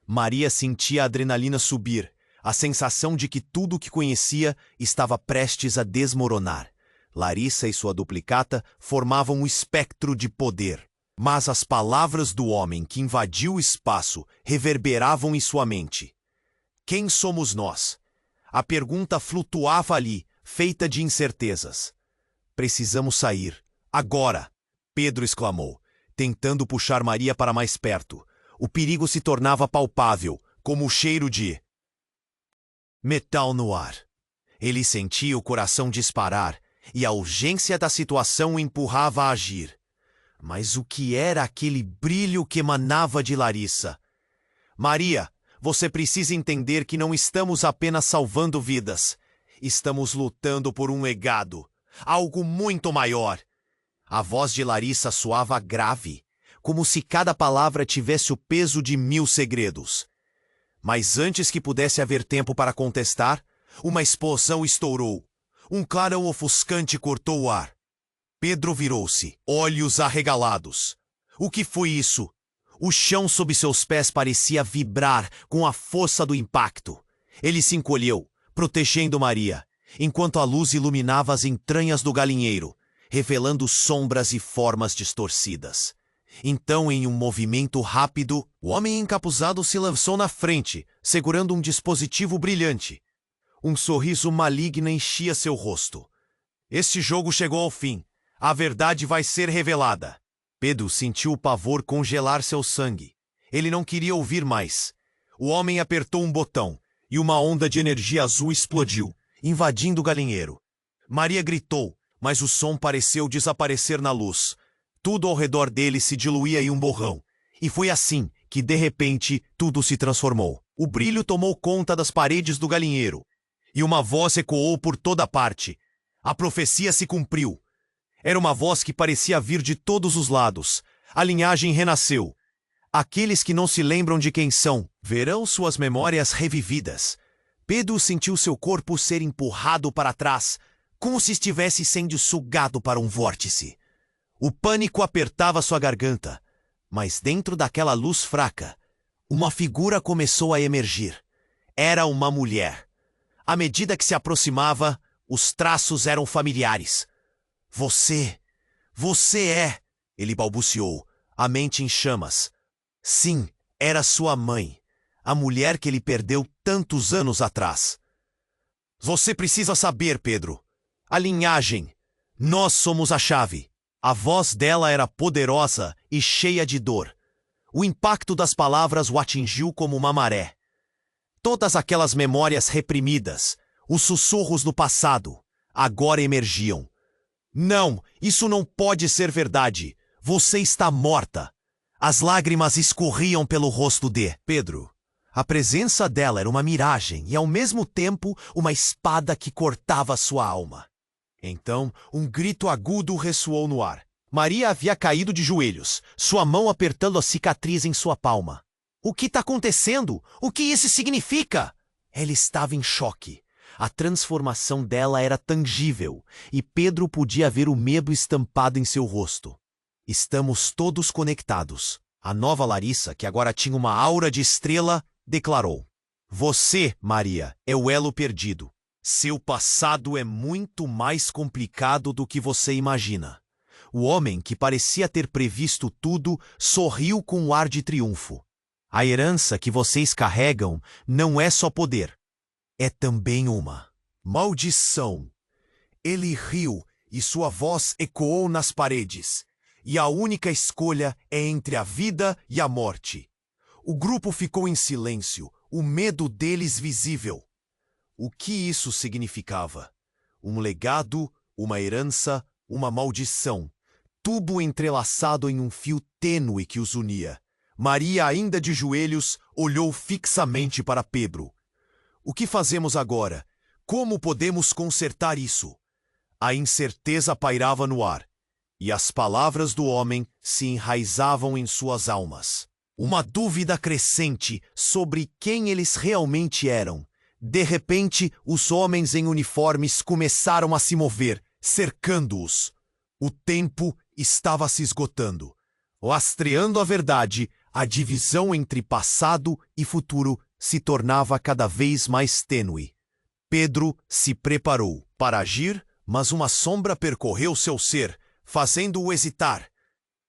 Maria sentia a adrenalina subir, a sensação de que tudo o que conhecia estava prestes a desmoronar. Larissa e sua duplicata formavam um espectro de poder. Mas as palavras do homem que invadiu o espaço reverberavam em sua mente. Quem somos nós? A pergunta flutuava ali, feita de incertezas. Precisamos sair. Agora! Pedro exclamou, tentando puxar Maria para mais perto. O perigo se tornava palpável, como o cheiro de metal no ar. Ele sentia o coração disparar, e a urgência da situação o empurrava a agir. Mas o que era aquele brilho que emanava de Larissa? Maria, você precisa entender que não estamos apenas salvando vidas. Estamos lutando por um legado, algo muito maior. A voz de Larissa soava grave, como se cada palavra tivesse o peso de 1000 segredos. Mas antes que pudesse haver tempo para contestar, uma explosão estourou. Um clarão ofuscante cortou o ar. Pedro virou-se, olhos arregalados. O que foi isso? O chão sob seus pés parecia vibrar com a força do impacto. Ele se encolheu, protegendo Maria, enquanto a luz iluminava as entranhas do galinheiro, revelando sombras e formas distorcidas. Então, em um movimento rápido, o homem encapuzado se lançou na frente, segurando um dispositivo brilhante. Um sorriso maligno enchia seu rosto. Este jogo chegou ao fim. A verdade vai ser revelada. Pedro sentiu o pavor congelar seu sangue. Ele não queria ouvir mais. O homem apertou um botão, e uma onda de energia azul explodiu, invadindo o galinheiro. Maria gritou, mas o som pareceu desaparecer na luz. Tudo ao redor dele se diluía em um borrão. E foi assim que, de repente, tudo se transformou. O brilho tomou conta das paredes do galinheiro. E uma voz ecoou por toda parte. A profecia se cumpriu. Era uma voz que parecia vir de todos os lados. A linhagem renasceu. Aqueles que não se lembram de quem são, verão suas memórias revividas. Pedro sentiu seu corpo ser empurrado para trás, como se estivesse sendo sugado para um vórtice. O pânico apertava sua garganta, mas dentro daquela luz fraca, uma figura começou a emergir. Era uma mulher. À medida que se aproximava, os traços eram familiares. Você é, ele balbuciou, a mente em chamas. Sim, era sua mãe, a mulher que ele perdeu tantos anos atrás. Você precisa saber, Pedro. A linhagem. Nós somos a chave. A voz dela era poderosa e cheia de dor. O impacto das palavras o atingiu como uma maré. Todas aquelas memórias reprimidas, os sussurros do passado, agora emergiam. Não, isso não pode ser verdade. Você está morta. As lágrimas escorriam pelo rosto de Pedro. A presença dela era uma miragem e, ao mesmo tempo, uma espada que cortava sua alma. Então, um grito agudo ressoou no ar. Maria havia caído de joelhos, sua mão apertando a cicatriz em sua palma. O que está acontecendo? O que isso significa? Ela estava em choque. A transformação dela era tangível, e Pedro podia ver o medo estampado em seu rosto. Estamos todos conectados. A nova Larissa, que agora tinha uma aura de estrela, declarou: Você, Maria, é o elo perdido. Seu passado é muito mais complicado do que você imagina. O homem, que parecia ter previsto tudo, sorriu com um ar de triunfo. A herança que vocês carregam não é só poder. É também uma maldição. Ele riu e sua voz ecoou nas paredes. E a única escolha é entre a vida e a morte. O grupo ficou em silêncio, o medo deles visível. O que isso significava? Um legado, uma herança, uma maldição. Tudo entrelaçado em um fio tênue que os unia. Maria, ainda de joelhos, olhou fixamente para Pedro. O que fazemos agora? Como podemos consertar isso? A incerteza pairava no ar, e as palavras do homem se enraizavam em suas almas. Uma dúvida crescente sobre quem eles realmente eram. De repente, os homens em uniformes começaram a se mover, cercando-os. O tempo estava se esgotando. Lastreando a verdade, a divisão entre passado e futuro se tornava cada vez mais tênue. Pedro se preparou para agir, mas uma sombra percorreu seu ser, fazendo-o hesitar.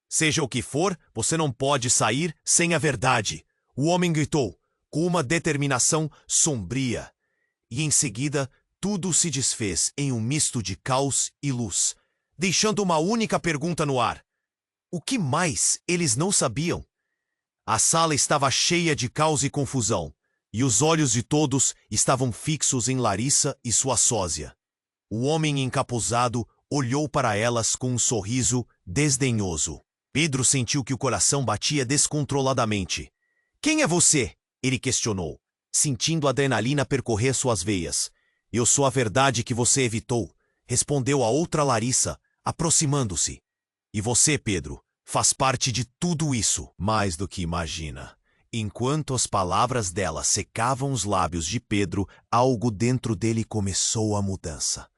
Seja o que for, você não pode sair sem a verdade. O homem gritou, com uma determinação sombria. E em seguida, tudo se desfez em um misto de caos e luz, deixando uma única pergunta no ar. O que mais eles não sabiam? A sala estava cheia de caos e confusão, e os olhos de todos estavam fixos em Larissa e sua sósia. O homem encapuzado olhou para elas com um sorriso desdenhoso. Pedro sentiu que o coração batia descontroladamente. Quem é você? Ele questionou, sentindo a adrenalina percorrer suas veias. Eu sou a verdade que você evitou, respondeu a outra Larissa, aproximando-se. E você, Pedro, faz parte de tudo isso, mais do que imagina. Enquanto as palavras dela secavam os lábios de Pedro, algo dentro dele começou a mudança.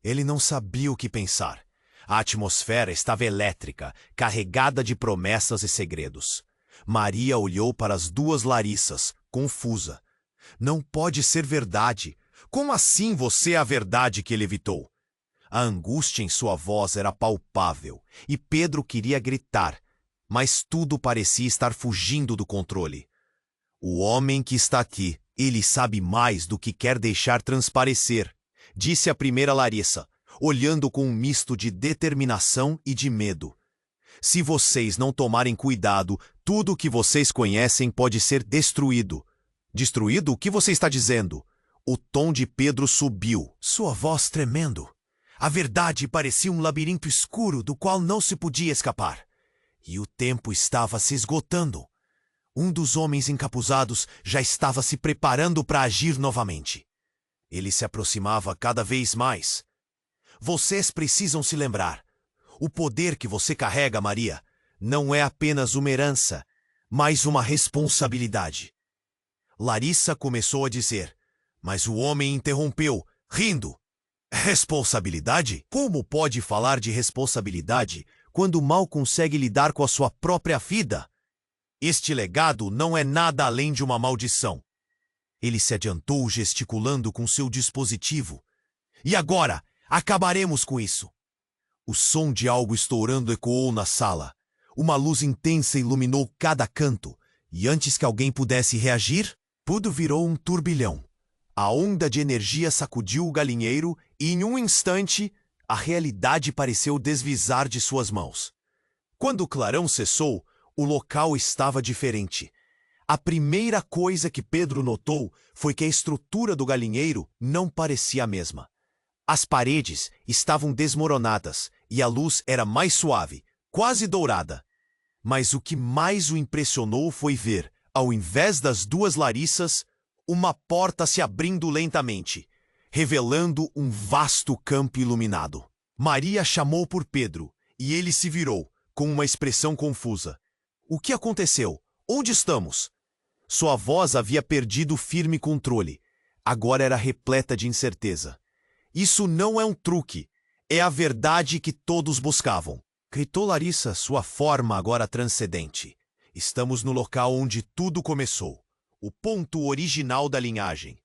Ele não sabia o que pensar. A atmosfera estava elétrica, carregada de promessas e segredos. Maria olhou para as duas Larissas, confusa. Não pode ser verdade. Como assim você é a verdade que ele evitou? A angústia em sua voz era palpável, e Pedro queria gritar, mas tudo parecia estar fugindo do controle. O homem que está aqui, ele sabe mais do que quer deixar transparecer, disse a primeira Larissa, olhando com um misto de determinação e de medo. Se vocês não tomarem cuidado, tudo o que vocês conhecem pode ser destruído. Destruído? O que você está dizendo? O tom de Pedro subiu, sua voz tremendo. A verdade parecia um labirinto escuro do qual não se podia escapar. E o tempo estava se esgotando. Um dos homens encapuzados já estava se preparando para agir novamente. Ele se aproximava cada vez mais. Vocês precisam se lembrar. O poder que você carrega, Maria, não é apenas uma herança, mas uma responsabilidade. Larissa começou a dizer, mas o homem interrompeu, rindo. Responsabilidade? Como pode falar de responsabilidade quando mal consegue lidar com a sua própria vida? Este legado não é nada além de uma maldição. Ele se adiantou gesticulando com seu dispositivo. E agora, acabaremos com isso. O som de algo estourando ecoou na sala. Uma luz intensa iluminou cada canto, e antes que alguém pudesse reagir, tudo virou um turbilhão. A onda de energia sacudiu o galinheiro e, em um instante, a realidade pareceu deslizar de suas mãos. Quando o clarão cessou, o local estava diferente. A primeira coisa que Pedro notou foi que a estrutura do galinheiro não parecia a mesma. As paredes estavam desmoronadas e a luz era mais suave, quase dourada. Mas o que mais o impressionou foi ver, ao invés das duas Larissas, uma porta se abrindo lentamente, revelando um vasto campo iluminado. Maria chamou por Pedro, e ele se virou, com uma expressão confusa. O que aconteceu? Onde estamos? Sua voz havia perdido o firme controle. Agora era repleta de incerteza. Isso não é um truque. É a verdade que todos buscavam. Gritou Larissa, sua forma agora transcendente. Estamos no local onde tudo começou. O ponto original da linhagem.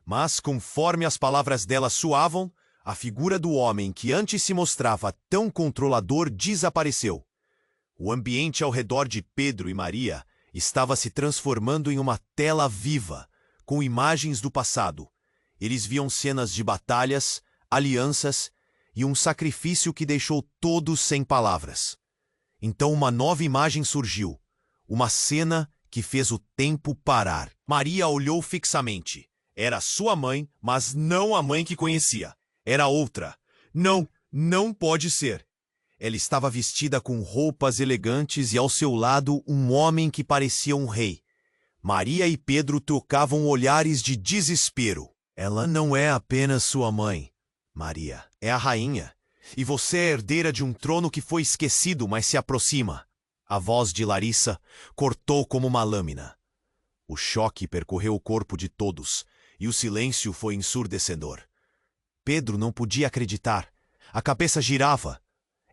Mas, conforme as palavras dela soavam, a figura do homem que antes se mostrava tão controlador desapareceu. O ambiente ao redor de Pedro e Maria estava se transformando em uma tela viva, com imagens do passado. Eles viam cenas de batalhas, alianças e um sacrifício que deixou todos sem palavras. Então uma nova imagem surgiu, uma cena que fez o tempo parar. Maria olhou fixamente. Era sua mãe, mas não a mãe que conhecia. Era outra. Não pode ser. Ela estava vestida com roupas elegantes e ao seu lado um homem que parecia um rei. Maria e Pedro trocavam olhares de desespero. Ela não é apenas sua mãe, Maria. É a rainha. E você é herdeira de um trono que foi esquecido, mas se aproxima. A voz de Larissa cortou como uma lâmina. O choque percorreu o corpo de todos, e o silêncio foi ensurdecedor. Pedro não podia acreditar. A cabeça girava.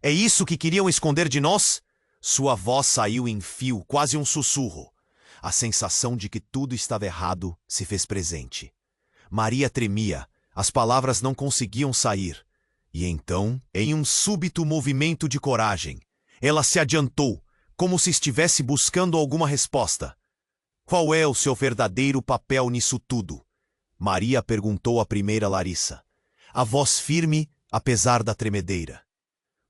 É isso que queriam esconder de nós? Sua voz saiu em fio, quase um sussurro. A sensação de que tudo estava errado se fez presente. Maria tremia. As palavras não conseguiam sair. E então, em um súbito movimento de coragem, ela se adiantou, como se estivesse buscando alguma resposta. Qual é o seu verdadeiro papel nisso tudo? Maria perguntou à primeira Larissa. A voz firme, apesar da tremedeira.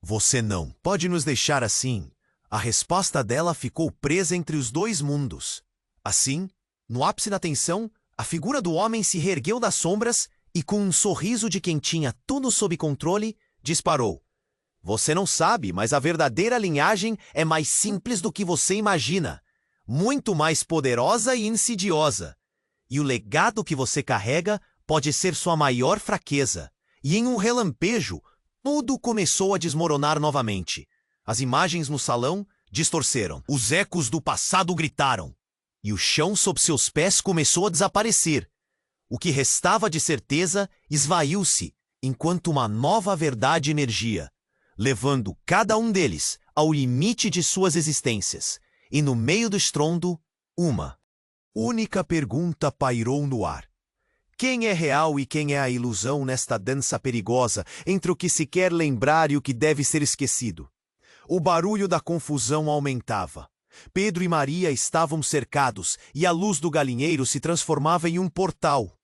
Você não pode nos deixar assim. A resposta dela ficou presa entre os dois mundos. Assim, no ápice da tensão, a figura do homem se reergueu das sombras e, com um sorriso de quem tinha tudo sob controle, disparou. Você não sabe, mas a verdadeira linhagem é mais simples do que você imagina. Muito mais poderosa e insidiosa. E o legado que você carrega pode ser sua maior fraqueza. E em um relampejo, tudo começou a desmoronar novamente. As imagens no salão distorceram. Os ecos do passado gritaram. E o chão sob seus pés começou a desaparecer. O que restava de certeza esvaiu-se, enquanto uma nova verdade emergia, levando cada um deles ao limite de suas existências. E no meio do estrondo, uma única pergunta pairou no ar. Quem é real e quem é a ilusão nesta dança perigosa entre o que se quer lembrar e o que deve ser esquecido? O barulho da confusão aumentava. Pedro e Maria estavam cercados e a luz do galinheiro se transformava em um portal.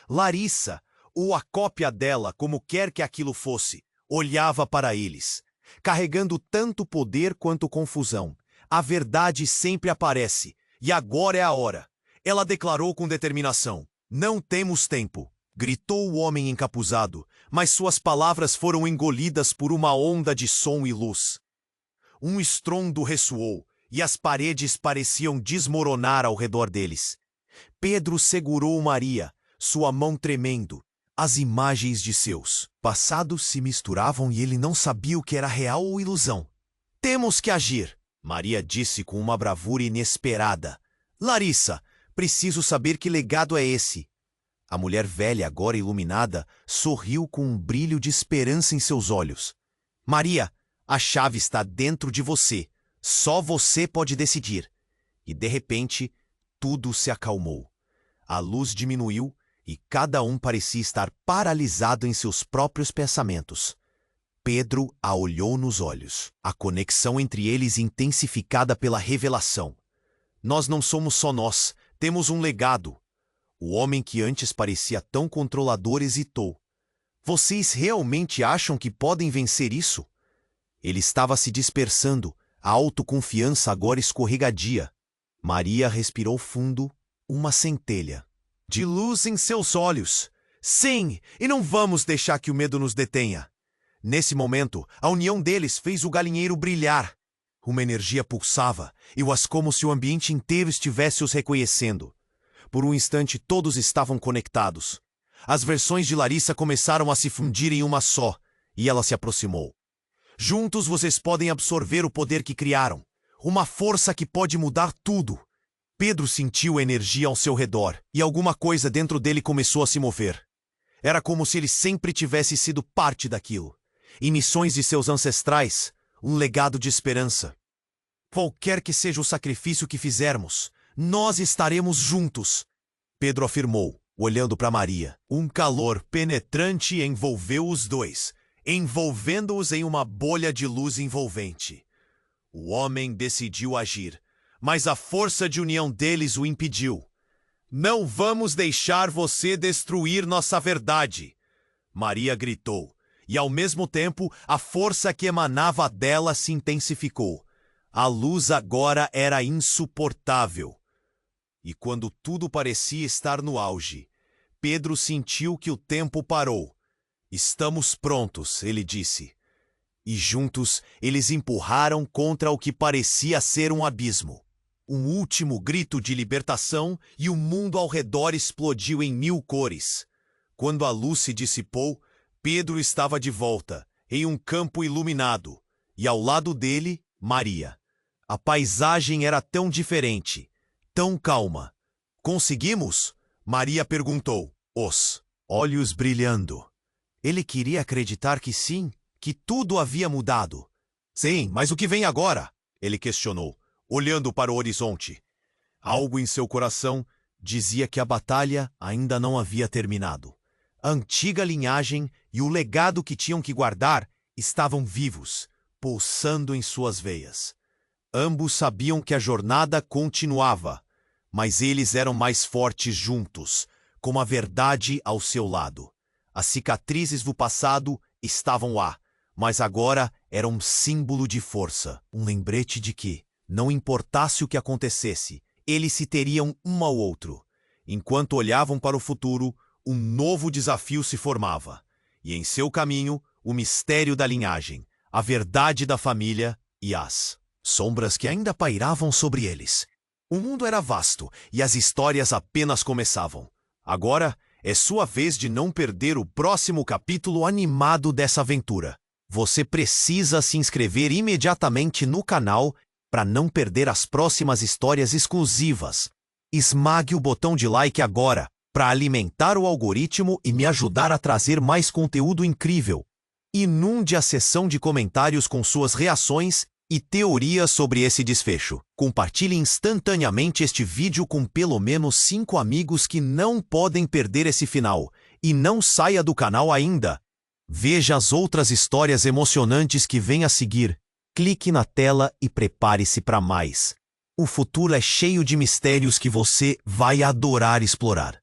Larissa, ou a cópia dela, como quer que aquilo fosse, olhava para eles, carregando tanto poder quanto confusão. A verdade sempre aparece, e agora é a hora. Ela declarou com determinação. Não temos tempo, gritou o homem encapuzado, mas suas palavras foram engolidas por uma onda de som e luz. Um estrondo ressoou, e as paredes pareciam desmoronar ao redor deles. Pedro segurou Maria, sua mão tremendo. As imagens de seus passados se misturavam e ele não sabia o que era real ou ilusão. Temos que agir, Maria disse com uma bravura inesperada. Larissa, preciso saber que legado é esse. A mulher velha, agora iluminada, sorriu com um brilho de esperança em seus olhos. Maria, a chave está dentro de você. Só você pode decidir. E de repente, tudo se acalmou. A luz diminuiu e cada um parecia estar paralisado em seus próprios pensamentos. Pedro a olhou nos olhos, a conexão entre eles intensificada pela revelação. Nós não somos só nós, temos um legado. O homem que antes parecia tão controlador hesitou. Vocês realmente acham que podem vencer isso? Ele estava se dispersando, a autoconfiança agora escorregadia. Maria respirou fundo, uma centelha de luz em seus olhos. Sim, e não vamos deixar que o medo nos detenha. Nesse momento, a união deles fez o galinheiro brilhar. Uma energia pulsava, e was como se o ambiente inteiro estivesse os reconhecendo. Por um instante todos estavam conectados. As versões de Larissa começaram a se fundir em uma só, e ela se aproximou. Juntos vocês podem absorver o poder que criaram. Uma força que pode mudar tudo. Pedro sentiu a energia ao seu redor, e alguma coisa dentro dele começou a se mover. Era como se ele sempre tivesse sido parte daquilo. Em missões de seus ancestrais, um legado de esperança. Qualquer que seja o sacrifício que fizermos, nós estaremos juntos, Pedro afirmou, olhando para Maria. Um calor penetrante envolveu os dois, envolvendo-os em uma bolha de luz envolvente. O homem decidiu agir, mas a força de união deles o impediu. Não vamos deixar você destruir nossa verdade, Maria gritou, e ao mesmo tempo a força que emanava dela se intensificou. A luz agora era insuportável. E quando tudo parecia estar no auge, Pedro sentiu que o tempo parou. Estamos prontos, ele disse. E juntos eles empurraram contra o que parecia ser um abismo. Um último grito de libertação e o mundo ao redor explodiu em 1000 cores. Quando a luz se dissipou, Pedro estava de volta, em um campo iluminado, e ao lado dele, Maria. A paisagem era tão diferente, tão calma. Conseguimos? Maria perguntou, os olhos brilhando. Ele queria acreditar que sim, que tudo havia mudado. Sim, mas o que vem agora? Ele questionou, olhando para o horizonte. Algo em seu coração dizia que a batalha ainda não havia terminado. A antiga linhagem e o legado que tinham que guardar estavam vivos, pulsando em suas veias. Ambos sabiam que a jornada continuava, mas eles eram mais fortes juntos, com a verdade ao seu lado. As cicatrizes do passado estavam lá, mas agora eram um símbolo de força, um lembrete de que, não importasse o que acontecesse, eles se teriam um ao outro. Enquanto olhavam para o futuro, um novo desafio se formava, e em seu caminho, o mistério da linhagem, a verdade da família e as sombras que ainda pairavam sobre eles. O mundo era vasto e as histórias apenas começavam. Agora é sua vez de não perder o próximo capítulo animado dessa aventura. Você precisa se inscrever imediatamente no canal para não perder as próximas histórias exclusivas. Esmague o botão de like agora para alimentar o algoritmo e me ajudar a trazer mais conteúdo incrível. Inunde a seção de comentários com suas reações e teorias sobre esse desfecho. Compartilhe instantaneamente este vídeo com pelo menos 5 amigos que não podem perder esse final. E não saia do canal ainda. Veja as outras histórias emocionantes que vêm a seguir. Clique na tela e prepare-se para mais. O futuro é cheio de mistérios que você vai adorar explorar.